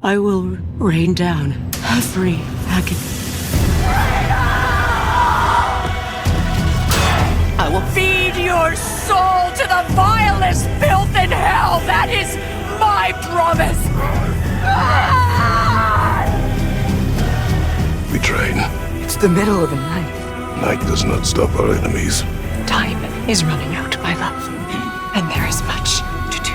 I will rain down every agony. I will feed your soul to the vilest filth in hell! That is my promise! We train. It's the middle of the night. Night does not stop our enemies. Time is running out, my love. And there is much to do.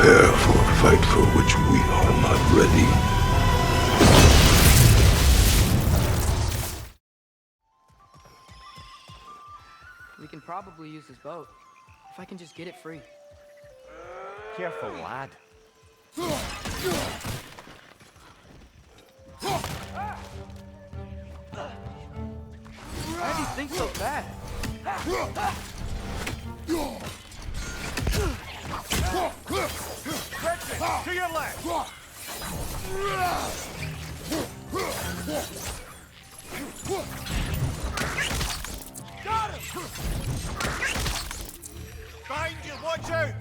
Prepare for a fight for which we are not ready. We can probably use this boat, if I can just get it free. Careful, lad. Why do you think so fast? To your left! Got him! Behind you, watch out!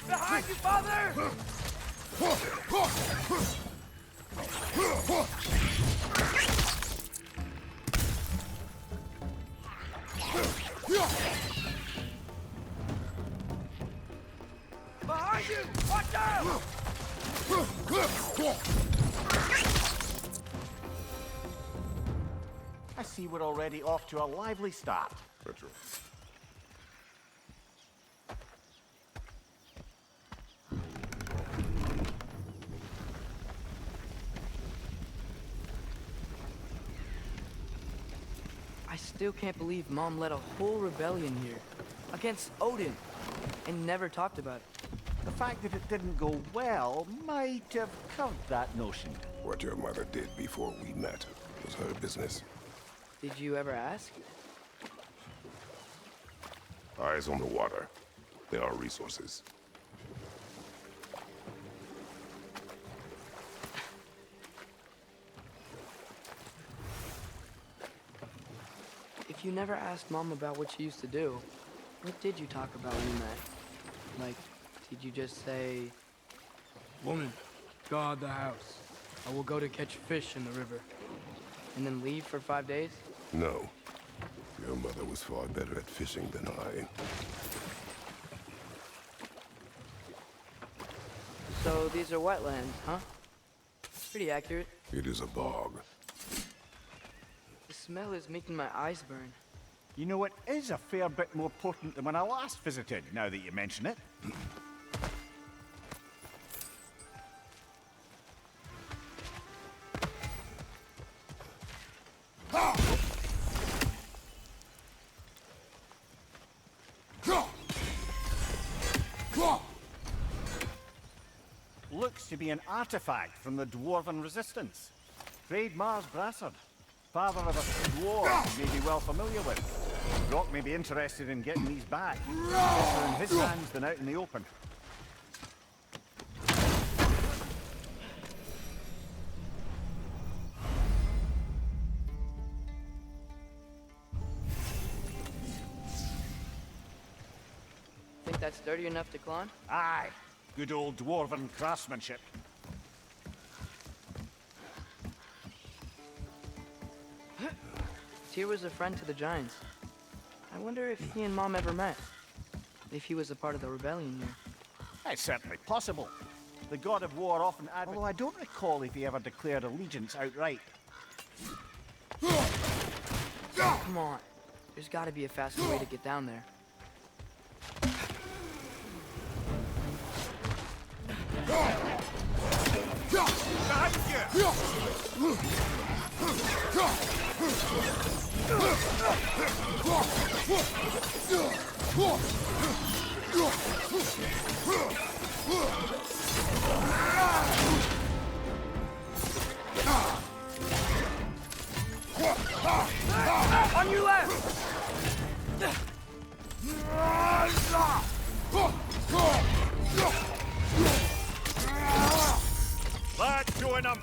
Behind you, father! Behind you! Watch out! I see we're already off to a lively start. Retro. I still can't believe Mom led a whole rebellion here. Against Odin. And never talked about it. The fact that it didn't go well might have covered that notion. What your mother did before we met was her business. Did you ever ask? Eyes on the water. There are resources. If you never asked Mom about what she used to do, what did you talk about when you met? Like, did you just say... Woman, guard the house. I will go to catch fish in the river. And then leave for 5 days? No. Your mother was far better at fishing than I. So these are wetlands, huh? Pretty accurate. It is a bog. The smell is making my eyes burn. You know, it is a fair bit more potent than when I last visited, now that you mention it. Looks to be an artifact from the Dwarven Resistance. Trade Mars Brassard, father of a dwarf you may be well familiar with. Brock may be interested in getting these back. Better in his hands than out in the open. Think that's sturdy enough to climb? Aye, good old Dwarven craftsmanship. Tyr was a friend to the Giants. I wonder if he and Mom ever met. If he was a part of the rebellion here. It's certainly possible. The god of war often although I don't recall if he ever declared allegiance outright. Come on. There's gotta be a faster way to get down there. On your left! Let's join them!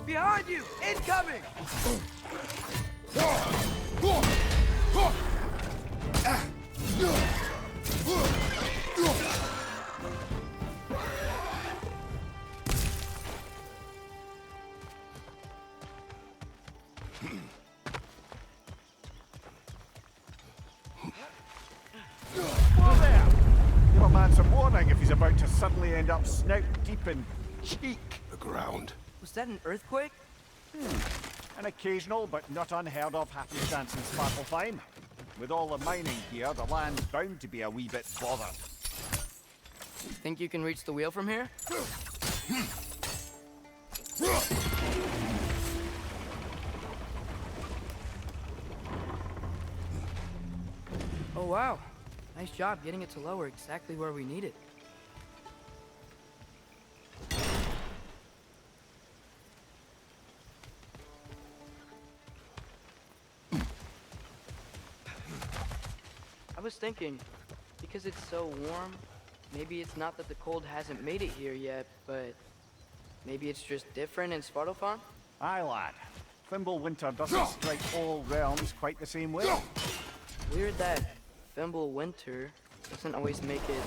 Behind you! Incoming! Whoa there! Give a man some warning if he's about to suddenly end up snout deep in cheek. The ground. Was that an earthquake? An occasional but not unheard of happenstance in Svartalfheim. With all the mining here, the land's bound to be a wee bit bothered. Think you can reach the wheel from here? Oh wow. Nice job getting it to lower exactly where we need it. I was thinking, because it's so warm, maybe it's not that the cold hasn't made it here yet, but maybe it's just different in Svartalfheim? Aye, lad. Thimble winter doesn't strike all realms quite the same way. Weird that Thimble winter doesn't always make it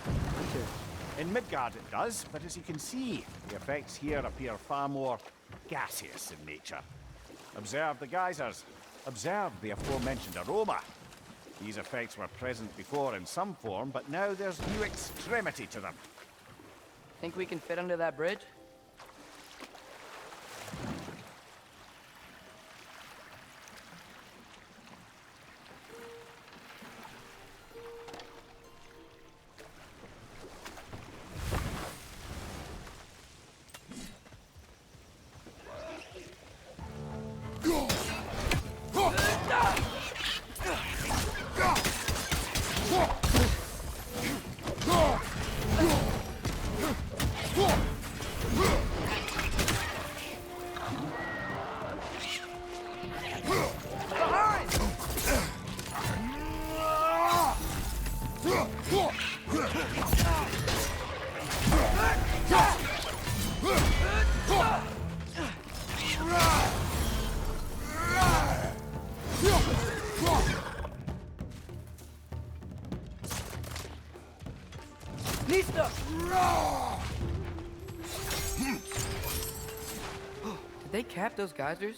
winter. In Midgard it does, but as you can see, the effects here appear far more gaseous in nature. Observe the geysers. Observe the aforementioned aroma. These effects were present before in some form, but now there's new extremity to them. Think we can fit under that bridge? Did they cap those geysers?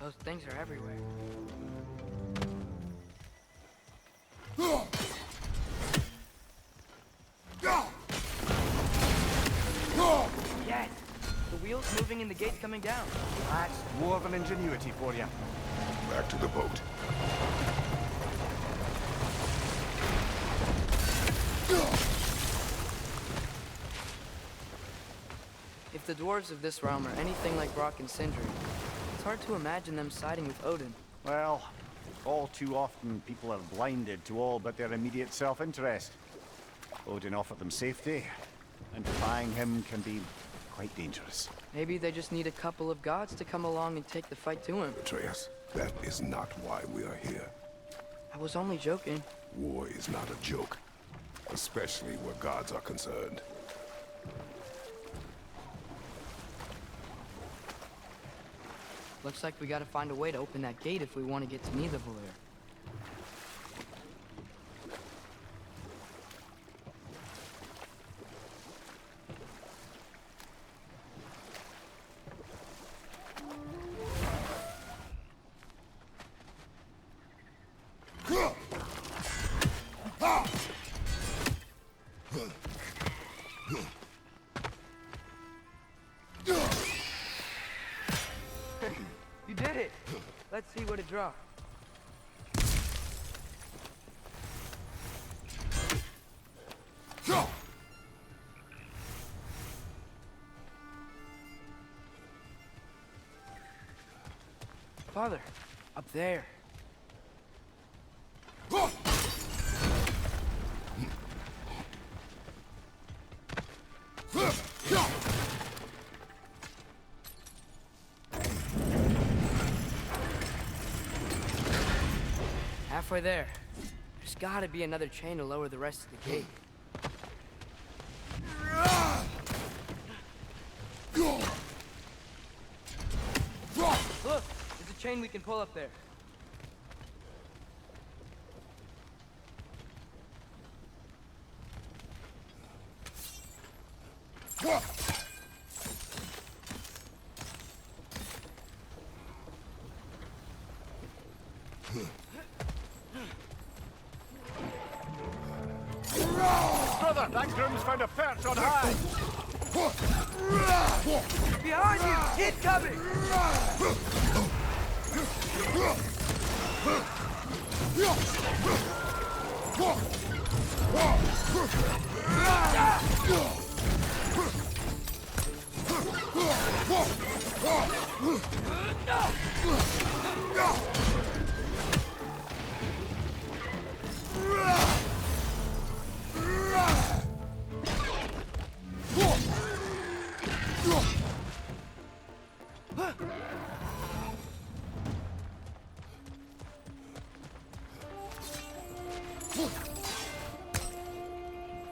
Those things are everywhere. Yes! The wheel's moving and the gate's coming down. That's dwarven ingenuity for you. Back to the boat. If the dwarves of this realm are anything like Brock and Sindri, it's hard to imagine them siding with Odin. Well, all too often people are blinded to all but their immediate self-interest. Odin offered them safety, and defying him can be quite dangerous. Maybe they just need a couple of gods to come along and take the fight to him. Atreus, that is not why we are here. I was only joking. War is not a joke, especially where gods are concerned. Looks like we gotta find a way to open that gate if we want to get to Nidavellir. You did it! Let's see what it dropped. Father, up there. Halfway there. There's gotta be another chain to lower the rest of the gate. Look! There's a chain we can pull up there. Brother, that groom's found a perch on high! Behind you! Incoming!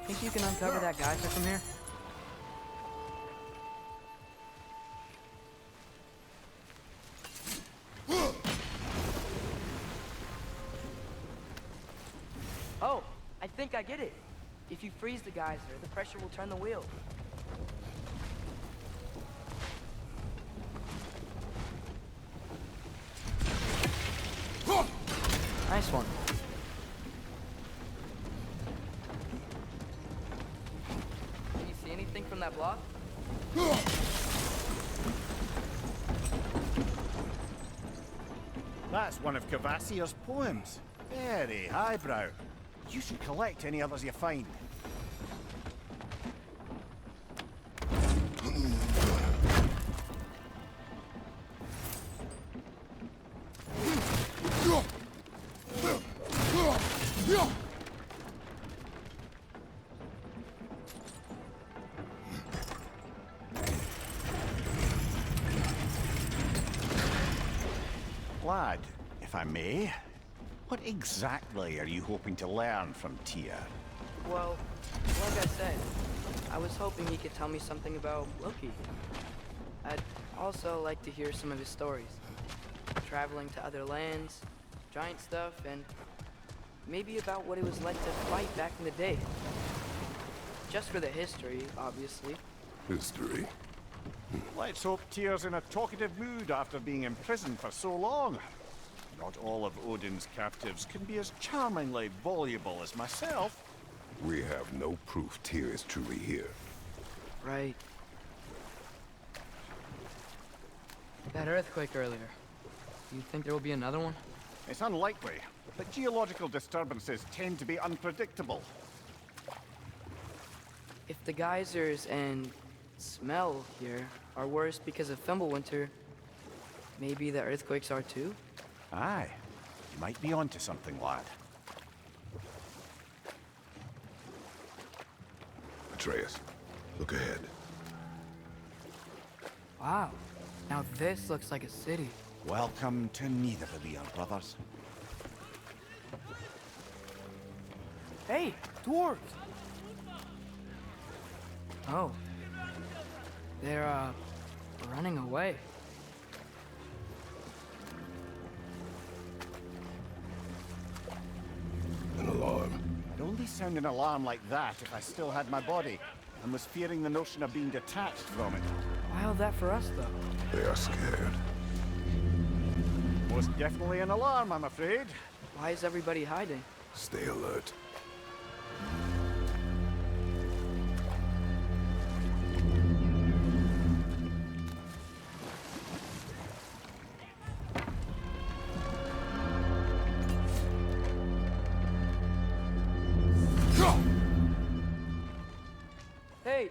Think you can uncover that geyser from here? Oh, I think I get it. If you freeze the geyser, the pressure will turn the wheel. Nice one. Can you see anything from that block? That's one of Kvasir's poems. Very highbrow. You should collect any others you find. Lad, if I may, what exactly are you hoping to learn from Tyr? Well, like I said, I was hoping he could tell me something about Loki. I'd also like to hear some of his stories. Traveling to other lands, giant stuff, and maybe about what it was like to fight back in the day. Just for the history, obviously. History? Let's hope Tyr's in a talkative mood after being imprisoned for so long. Not all of Odin's captives can be as charmingly voluble as myself. We have no proof Tyr is truly here. Right. That earthquake earlier. Do you think there will be another one? It's unlikely, but geological disturbances tend to be unpredictable. If the geysers and smell here are worse because of Fimbulwinter, maybe the earthquakes are too? Aye, you might be onto something, lad. Atreus, look ahead. Wow. Now this looks like a city. Welcome to Nidavellir, brothers. Hey, dwarves! Oh. They're, running away. An alarm. I'd only sound an alarm like that if I still had my body, and was fearing the notion of being detached from it. Why all that for us, though? They are scared. Most definitely an alarm, I'm afraid. Why is everybody hiding? Stay alert. Hey,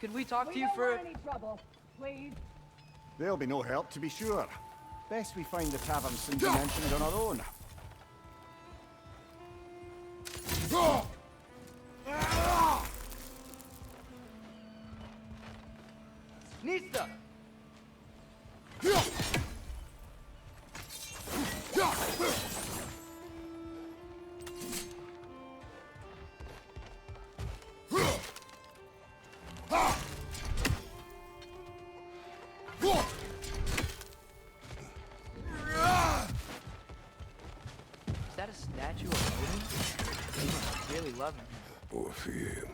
could we talk to you for... any trouble, please. There'll be no help, to be sure. Best we find the tavern Cindy mentioned on our own. Nista! Is that a statue of Odin? He must really love him. Or fear him.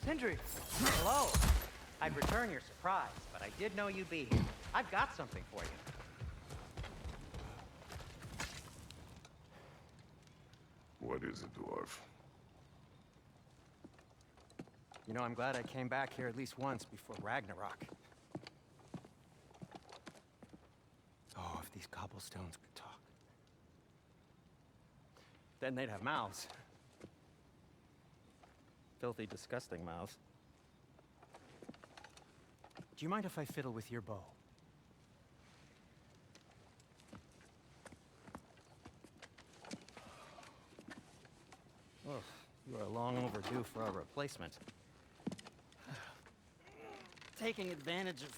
Sindri! Hello. I'd return your surprise, but I did know you'd be here. I've got something for you. What is it, dwarf? You know, I'm glad I came back here at least once before Ragnarok. Oh, if these cobblestones could talk. Then they'd have mouths. Filthy, disgusting mouths. Do you mind if I fiddle with your bow? Oh, you are long overdue for a replacement. Taking advantage of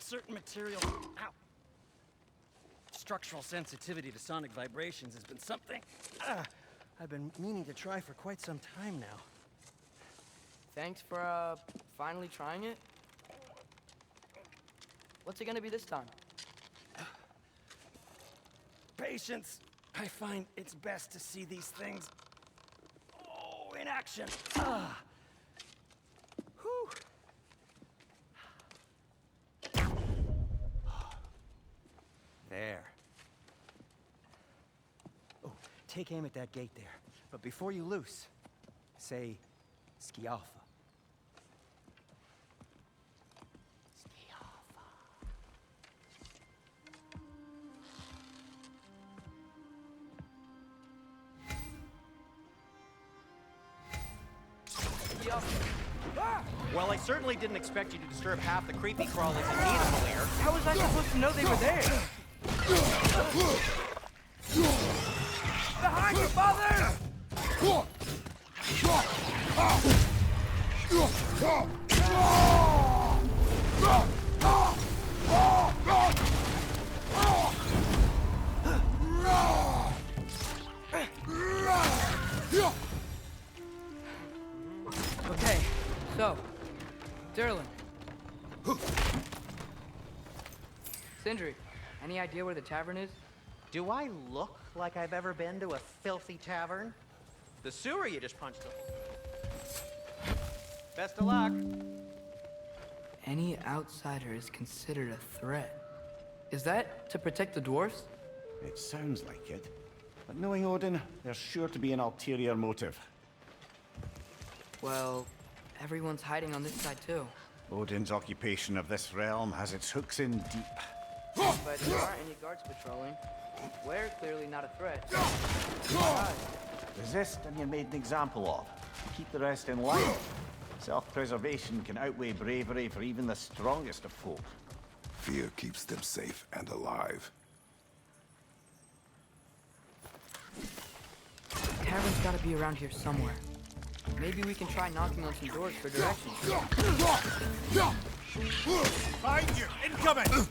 certain materials. Ow! Structural sensitivity to sonic vibrations has been something I've been meaning to try for quite some time now. Thanks for, finally trying it. What's it gonna be this time? Patience. I find it's best to see these things, in action. Whew. There. Oh, take aim at that gate there. But before you loose, say, Skialfa. Well, I certainly didn't expect you to disturb half the creepy crawlies in Nidavellir. How was I supposed to know they were there? Behind you, father! Okay, so, Derlin. Sindri, any idea where the tavern is? Do I look like I've ever been to a filthy tavern? The sewer you just punched up. Best of luck. Any outsider is considered a threat. Is that to protect the dwarfs? It sounds like it. But knowing Odin, there's sure to be an ulterior motive. Well, everyone's hiding on this side too. Odin's occupation of this realm has its hooks in deep. But there aren't any guards patrolling. We're clearly not a threat. Resist and you're made an example of. Keep the rest in line. Self-preservation can outweigh bravery for even the strongest of folk. Fear keeps them safe and alive. tavern's gotta be around here somewhere. Maybe we can try knocking on some doors for directions. Behind you! Incoming!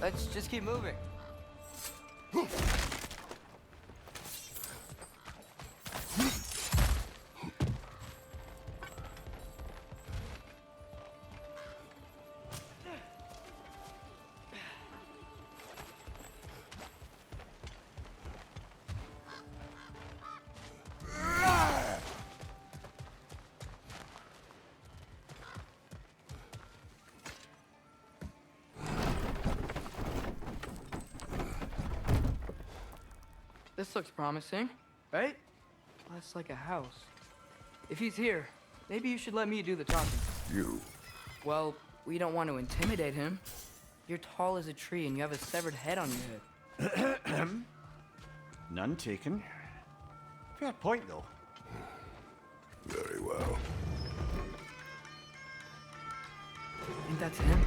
Let's just keep moving. This looks promising, right? That's like a house. If he's here, maybe you should let me do the talking. You. Well, we don't want to intimidate him. You're tall as a tree and you have a severed head on your head. None taken. Fair point, though. Very well. Think that's him?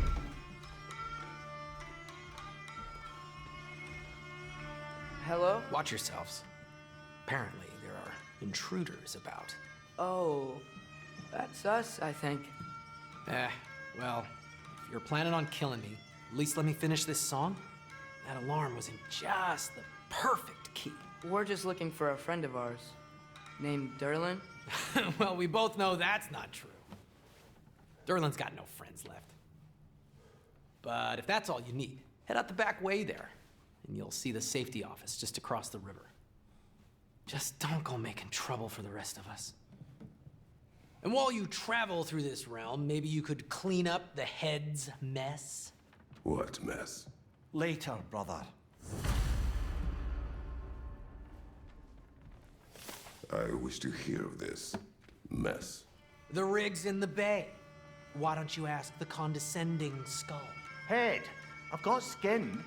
Hello? Watch yourselves. Apparently, there are intruders about. Oh, that's us, I think. Well, if you're planning on killing me, at least let me finish this song. That alarm was in just the perfect key. We're just looking for a friend of ours, named Derlin. Well, we both know that's not true. Derlin's got no friends left. But if that's all you need, head out the back way there, and you'll see the safety office just across the river. Just don't go making trouble for the rest of us. And while you travel through this realm, maybe you could clean up the head's mess? What mess? Later, brother. I wish to hear of this mess. The rig's in the bay. Why don't you ask the condescending skull? Head, I've got skin.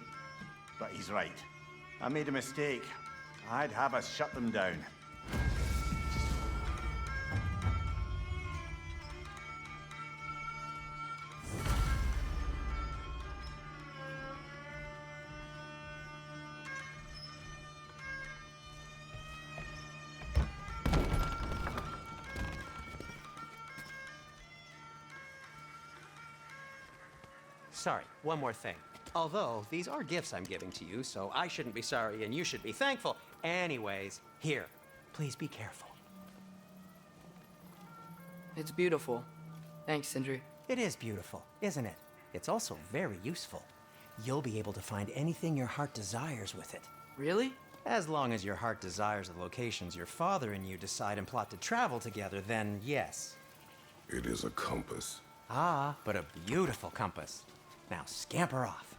But he's right. I made a mistake. I'd have us shut them down. Sorry, one more thing. Although, these are gifts I'm giving to you, so I shouldn't be sorry and you should be thankful. Anyways, here, please be careful. It's beautiful. Thanks, Sindri. It is beautiful, isn't it? It's also very useful. You'll be able to find anything your heart desires with it. Really? As long as your heart desires the locations your father and you decide and plot to travel together, then yes. It is a compass. Ah, but a beautiful compass. Now scamper off.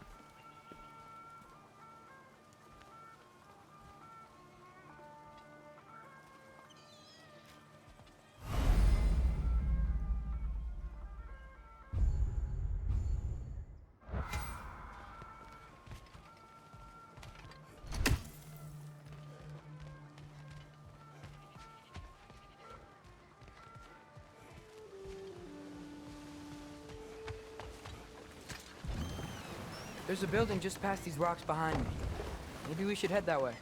There's a building just past these rocks behind me. Maybe we should head that way.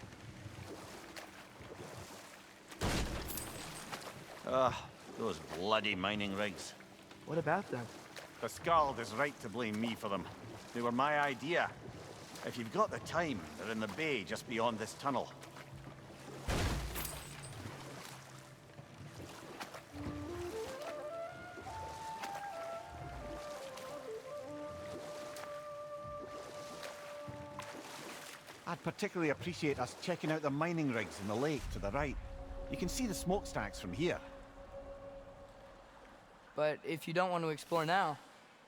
Those bloody mining rigs. What about them? The Skald is right to blame me for them. They were my idea. If you've got the time, they're in the bay just beyond this tunnel. I'd particularly appreciate us checking out the mining rigs in the lake to the right. You can see the smokestacks from here. But if you don't want to explore now,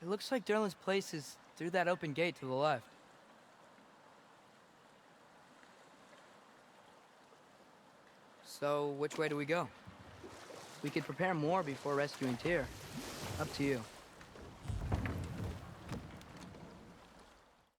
it looks like Derlin's place is through that open gate to the left. So, which way do we go? We could prepare more before rescuing Tyr. Up to you.